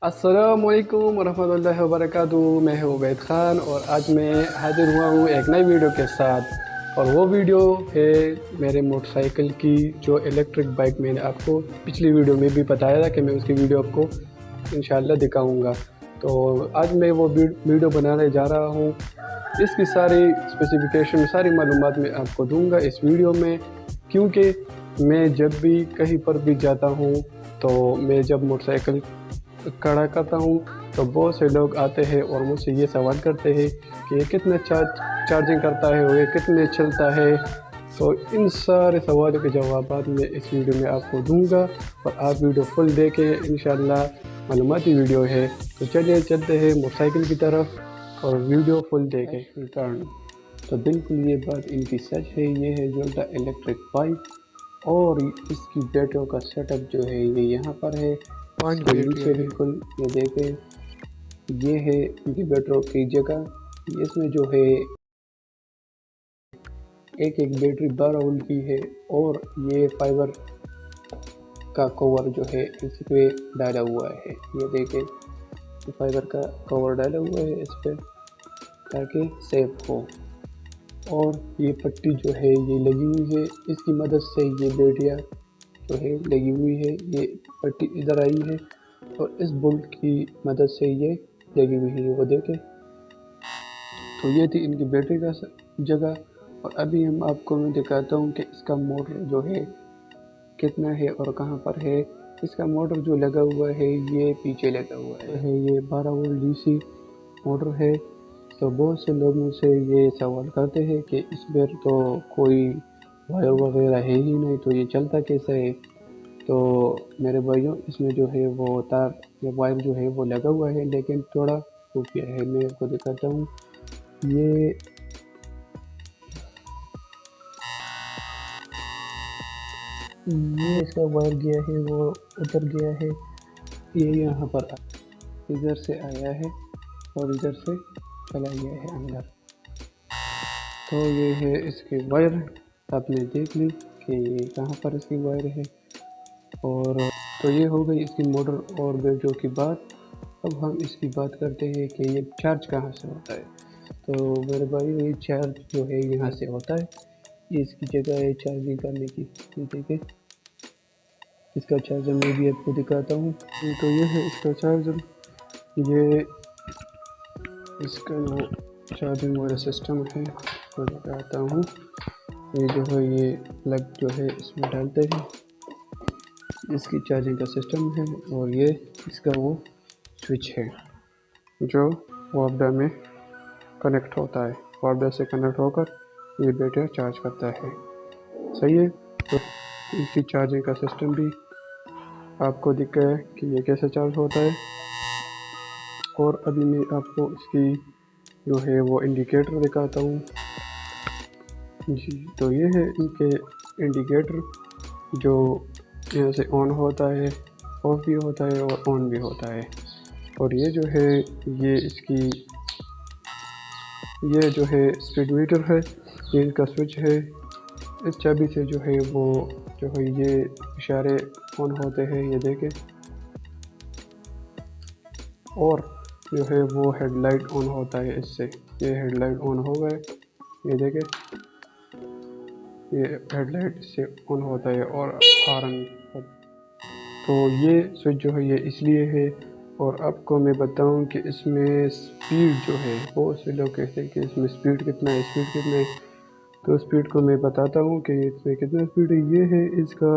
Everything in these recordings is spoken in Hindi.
अस्सलामुअलैकुम वरहमतुल्लाहि वबरकातुहू। मैं हूँ उबैद ख़ान और आज मैं हाजिर हुआ हूँ एक नई वीडियो के साथ। और वो वीडियो है मेरे मोटरसाइकिल की, जो इलेक्ट्रिक बाइक मैंने आपको पिछली वीडियो में भी बताया था कि मैं उसकी वीडियो आपको इंशाल्लाह दिखाऊंगा। तो आज मैं वो वीडियो बनाने जा रहा हूँ। इसकी सारी स्पेसिफिकेशन, सारी मालूमात मैं आपको दूंगा इस वीडियो में, क्योंकि मैं जब भी कहीं पर भी जाता हूँ तो मैं जब मोटरसाइकिल खड़ा करता हूँ तो बहुत से लोग आते हैं और मुझसे ये सवाल करते हैं कि ये कितना चार्जिंग करता है और ये कितने चलता है। तो इन सारे सवालों के जवाब मैं इस वीडियो में आपको दूंगा और आप वीडियो फुल देखें, इंशाल्लाह मालूमाती वीडियो है। तो चलिए चलते हैं मोटरसाइकिल की तरफ और वीडियो फुल देखें रिटर्न। तो बिल्कुल ये बात इनकी सच है। ये है जोल्टा इलेक्ट्रिक बाइक और इसकी बैटरियों का सेटअप जो है ये यहाँ पर है। 5 नीचे बिल्कुल ये देखें, ये है इनकी बैटरियों की जगह। इसमें जो है एक बैटरी 12 वोल्ट की है और ये फाइबर का कवर जो है इस पे डाला हुआ है। ये देखें, फाइबर का कवर डाला हुआ है इस पर ताकि सेफ हो। और ये पट्टी जो है ये लगी हुई है, इसकी मदद से ये बैटरियाँ जो है लगी हुई है। ये पट्टी इधर आई है और इस बोल्ट की मदद से ये लगी हुई है, वो देखें। तो ये थी इनकी बैटरी का जगह। और अभी हम आपको मैं दिखाता हूँ कि इसका मोटर जो है कितना है और कहाँ पर है। इसका मोटर जो लगा हुआ है ये पीछे लगा हुआ है। ये 12 वोल्ट डीसी मोटर है। तो बहुत से लोग मुझसे ये सवाल करते हैं कि इस पर तो कोई वायर वगैरह है ही नहीं, तो ये चलता कैसे है। तो मेरे भाइयों, इसमें जो है वो तार या वायर जो है वो लगा हुआ है, लेकिन थोड़ा खुफिया है। मैं आपको दिखाता हूँ। ये इसका वायर गया है, वो उतर गया है। ये यहाँ पर इधर से आया है और इधर से चला गया है अंदर। तो ये है इसके वायर, आपने देख ली कि कहाँ पर इसकी वायर है। और तो ये हो गई इसकी मोटर और बैटरियों की बात। अब हम इसकी बात करते हैं कि ये चार्ज कहाँ से होता है। तो मेरे भाई, ये चार्ज जो है यहाँ से होता है। ये इसकी जगह है चार्जिंग करने की। ठीक है, इसका चार्जर मैं भी आपको दिखाता हूँ। तो ये है इसका चार्जर। ये इसका जो चार्जिंग वाला सिस्टम है वो दिखाता हूँ। ये जो है ये प्लग जो है इसमें डालते हैं, इसकी चार्जिंग का सिस्टम है। और ये इसका वो स्विच है जो वापडा में कनेक्ट होता है। वापडा से कनेक्ट होकर ये बैटरी चार्ज करता है। सही है। तो इसकी चार्जिंग का सिस्टम भी आपको दिख गया है कि ये कैसे चार्ज होता है। और अभी मैं आपको इसकी जो है वो इंडिकेटर दिखाता हूँ जी। तो ये है इनके इंडिकेटर, जो यहाँ से ऑन होता है, ऑफ भी होता है और ऑन भी होता है। और ये जो है ये इसकी ये जो है स्पीड मीटर है, ये इसका स्विच है। इस चाबी से जो है वो जो है ये इशारे ऑन होते हैं, ये देखें। और जो है वो हेडलाइट ऑन होता है इससे। ये हेडलाइट ऑन हो गए, ये देखें, ये हेडलाइट से ऑन होता है और हॉर्न। तो ये स्विच जो है ये इसलिए है। और आपको मैं बताऊं कि इसमें स्पीड जो है, बहुत से लोग कहते हैं कि इसमें स्पीड कितना है, स्पीड कितना है। तो स्पीड को मैं बताता हूं कि इसमें कितना स्पीड है। ये है इसका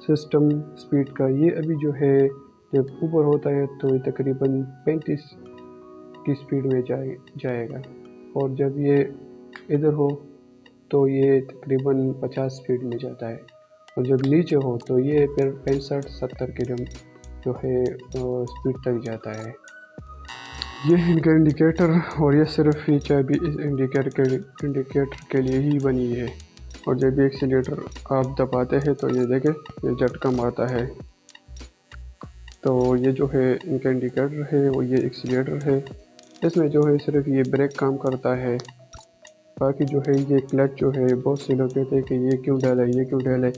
सिस्टम स्पीड का। ये अभी जो है जब ऊपर होता है तो ये तकरीबन 35 की स्पीड में जाएगा। और जब ये इधर हो तो ये तकरीबन 50 स्पीड में जाता है। और जब नीचे हो तो ये फिर 65-70 किलो जो है स्पीड तक जाता है। ये इनका इंडिकेटर, और ये सिर्फ ये चाबी इस इंडिकेटर के लिए ही बनी है। और जब भी एक्सीलेटर आप दबाते हैं तो ये देखें, ये झटका मारता है। तो ये जो है इनका इंडिकेटर है, वो ये एक्सीलेटर है। इसमें जो है सिर्फ ये ब्रेक काम करता है। बाकी जो है ये क्लच जो है बहुत से लोग कहते हैं कि ये क्यों डाला ये क्यों डाला।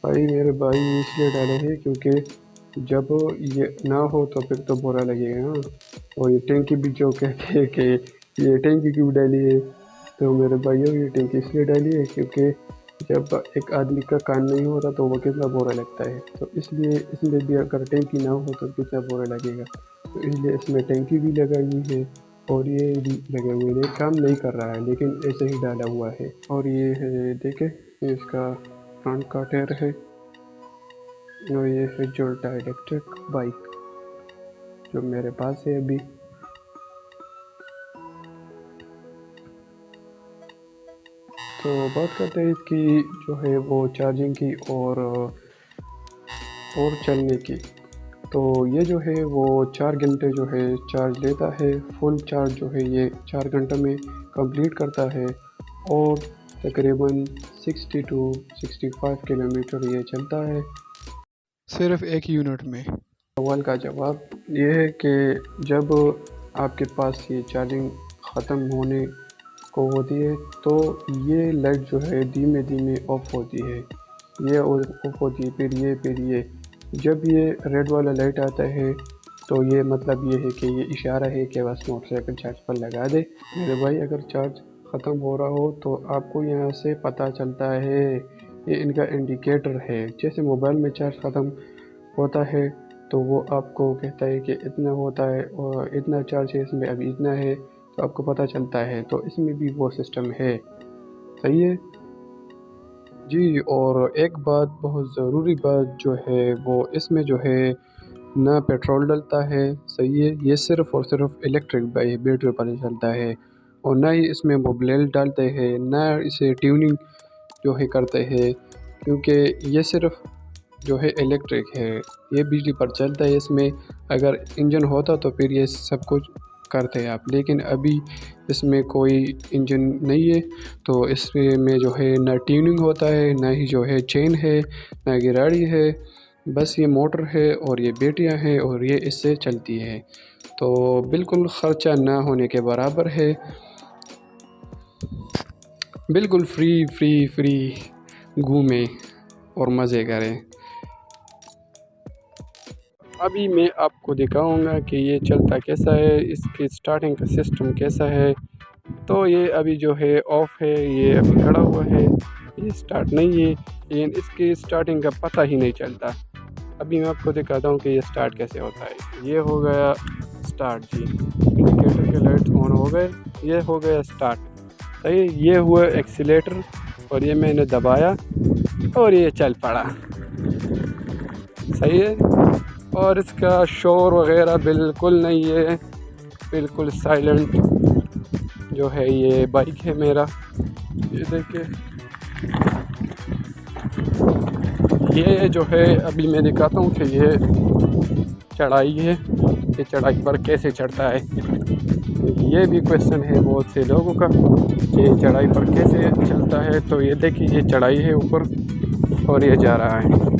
भाई मेरे भाई इसलिए डाले हैं क्योंकि जब ये ना हो तो फिर तो बुरा लगेगा ना। और ये टैंकी भी जो कहते हैं कि ये टैंकी क्यों डाली है, तो मेरे भाइयों ये टैंकी इसलिए डाली है क्योंकि जब एक आदमी का कान नहीं होता तो वो कितना बुरा लगता है। तो इसलिए इसमें भी अगर टैंकी ना हो तो कितना बुरा लगेगा। तो इसलिए इसमें टैंकी भी लगाई हुई है और ये भी लगे हुए हैं। काम नहीं कर रहा है लेकिन ऐसे ही डाला हुआ है। और ये है देखे इसका फ्रंट का टायर है और ये है जोल्टा इलेक्ट्रिक बाइक जो मेरे पास है अभी। तो बात करते हैं इसकी जो है वो चार्जिंग की और चलने की। तो ये जो है वो 4 घंटे जो है चार्ज लेता है। फुल चार्ज जो है ये 4 घंटे में कंप्लीट करता है और तकरीबन 60 to 65 किलोमीटर ये चलता है सिर्फ 1 यूनिट में। सवाल का जवाब ये है कि जब आपके पास ये चार्जिंग ख़त्म होने को होती है तो ये लाइट जो है धीमे धीमे ऑफ होती है, ये ऑफ होती है, फिर ये जब ये रेड वाला लाइट आता है तो ये मतलब ये है कि ये इशारा है कि बस मोटरसाइकिल चार्ज पर लगा दे। मेरे भाई अगर चार्ज ख़त्म हो रहा हो तो आपको यहाँ से पता चलता है, ये इनका इंडिकेटर है। जैसे मोबाइल में चार्ज ख़त्म होता है तो वो आपको कहता है कि इतना होता है और इतना चार्ज है इसमें, अभी इतना है, तो आपको पता चलता है। तो इसमें भी वो सिस्टम है, सही है जी। और एक बात बहुत ज़रूरी बात जो है वो इसमें जो है ना पेट्रोल डलता है, सही है। ये सिर्फ़ और सिर्फ इलेक्ट्रिक बैटरी पर चलता है और ना ही इसमें मोबिल डालते हैं, ना इसे ट्यूनिंग जो है करते हैं, क्योंकि ये सिर्फ जो है इलेक्ट्रिक है, ये बिजली पर चलता है। इसमें अगर इंजन होता तो फिर ये सब कुछ करते हैं आप, लेकिन अभी इसमें कोई इंजन नहीं है तो इसमें जो है ना ट्यूनिंग होता है, ना ही जो है चेन है, ना गिराड़ी है, बस ये मोटर है और ये बैटरियाँ हैं और ये इससे चलती है। तो बिल्कुल ख़र्चा ना होने के बराबर है, बिल्कुल फ्री घूमें और मज़े करें। अभी मैं आपको दिखाऊंगा कि ये चलता कैसा है, इसकी स्टार्टिंग का सिस्टम कैसा है। तो ये अभी जो है ऑफ़ है, ये अभी खड़ा हुआ है, ये स्टार्ट नहीं है, लेकिन इसकी स्टार्टिंग का पता ही नहीं चलता। अभी मैं आपको दिखाता हूँ कि ये स्टार्ट कैसे होता है। ये हो गया स्टार्ट जी, इंडिकेटर के लाइट्स ऑन हो गए, ये हो गया स्टार्ट, सही। ये हुआ एक्सीलेटर और ये मैंने दबाया और ये चल पड़ा, सही है। और इसका शोर वगैरह बिल्कुल नहीं है, बिल्कुल साइलेंट जो है ये बाइक है मेरा। ये देखिए, ये जो है अभी मैं दिखाता हूँ कि ये चढ़ाई है, ये चढ़ाई पर कैसे चढ़ता है। ये भी क्वेश्चन है बहुत से लोगों का कि चढ़ाई पर कैसे चलता है। तो ये देखिए, ये चढ़ाई है ऊपर और ये जा रहा है,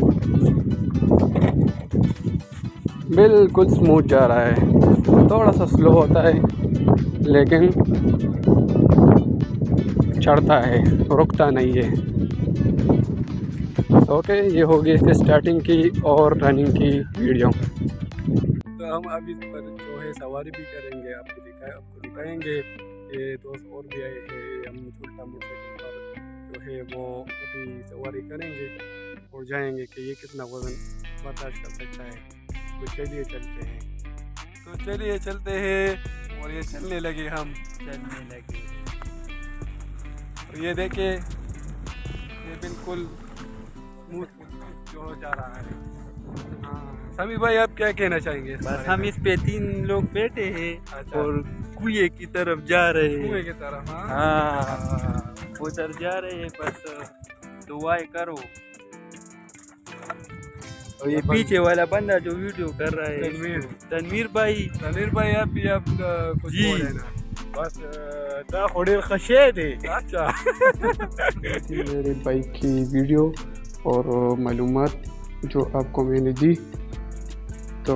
बिल्कुल स्मूथ जा रहा है। थोड़ा सा स्लो होता है लेकिन चढ़ता है, रुकता नहीं है। ओके, ये होगी इसकी स्टार्टिंग की और रनिंग की वीडियो। तो हम अब इस पर जो है सवारी भी करेंगे, आपको दिखाएंगे। ये दोस्त और भी आए हैं, हम छोटा मोटरसाइकिल पर जो है वो अभी सवारी करेंगे और जाएंगे कि ये कितना वज़न बर्दाश्त कर सकता है। तो चलिए चलते हैं और ये चलने लगे, हम चलने लगे। तो ये देखिए, ये बिल्कुल स्मूथ जो जा रहा है। हाँ समी भाई, आप क्या कहना चाहेंगे? बस हम इस पे 3 लोग बैठे हैं। अच्छा। और कुएं की तरफ जा रहे हैं। कुएं की तरफ? हाँ, उधर जा रहे हैं, बस दुआएं करो। और ये पीछे वाला बंदा जो वीडियो कर रहा है, तनवीर भाई, आप भी आप कुछ बोल रहे ना, बस थोड़े खशेद है। अच्छा मेरे बाइक की वीडियो और मालूमात जो आपको मैंने दी, तो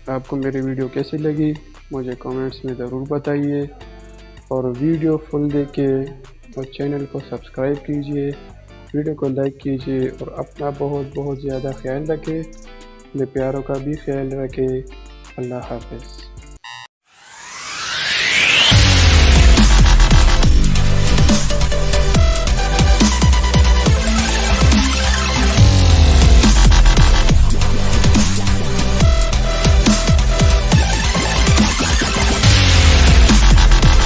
आपको मेरी वीडियो कैसी लगी मुझे कमेंट्स में ज़रूर बताइए। और वीडियो फुल देखिए और चैनल को सब्सक्राइब कीजिए, वीडियो को लाइक कीजिए और अपना बहुत बहुत ज़्यादा ख्याल रखें, अपने प्यारों का भी ख्याल रखें। अल्लाह हाफ़िज़।